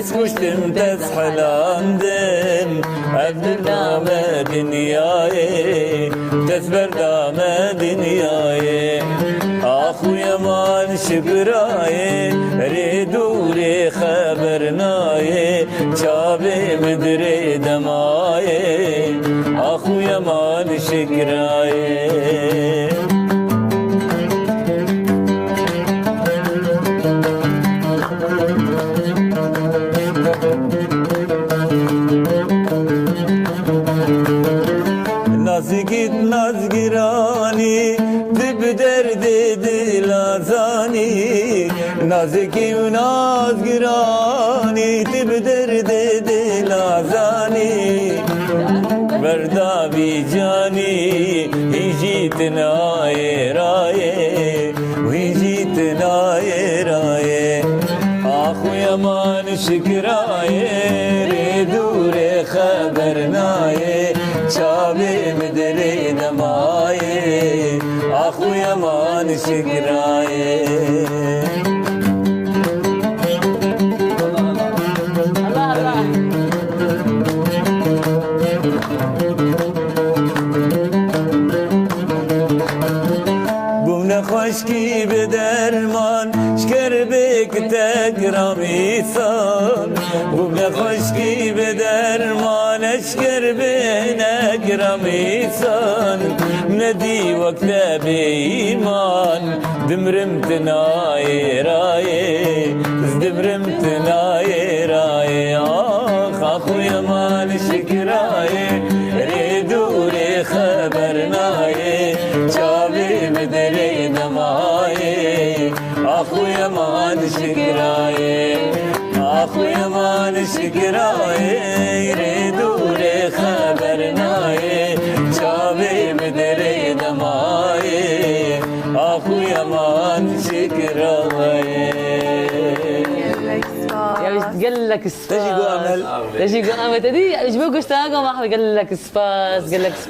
تسكشتم تسحلاندم أبدل دام دنياي تسبر دام دنياي أخويا مان شكراي ريدولي خبرناي شابي مدري دماي أخويا مان شكراي نازگیت نازگیرانی دب درد دلازانی نازگی و نازگیرانی دب درد دلازانی بردا بی جانی هیجیت نای رایه و هیجیت نای رایه آخوی مان شکرایه ری دور خبر نایه شابي مدري دماي أخويا مان شكراي بومنا خشكي بدرمان شكر بك تقرميسان بومنا خشكي بدرمان اشكر بينك رميسان ندي وقت بإيمان دمرمت نايراي دمرمت نايراي آخ أخويا مان شكراي ريدولي خبرناي شابي بدري دماي أخويا مان شكراي أخويا مان شكراي ريدولي خبرناي شابي بدري دماي أخويا مان شكراي قال لك سباس تجي قامل تجي قامل تدي ايش بقول اشتاقوا ما قال لك سباس قال لك سباس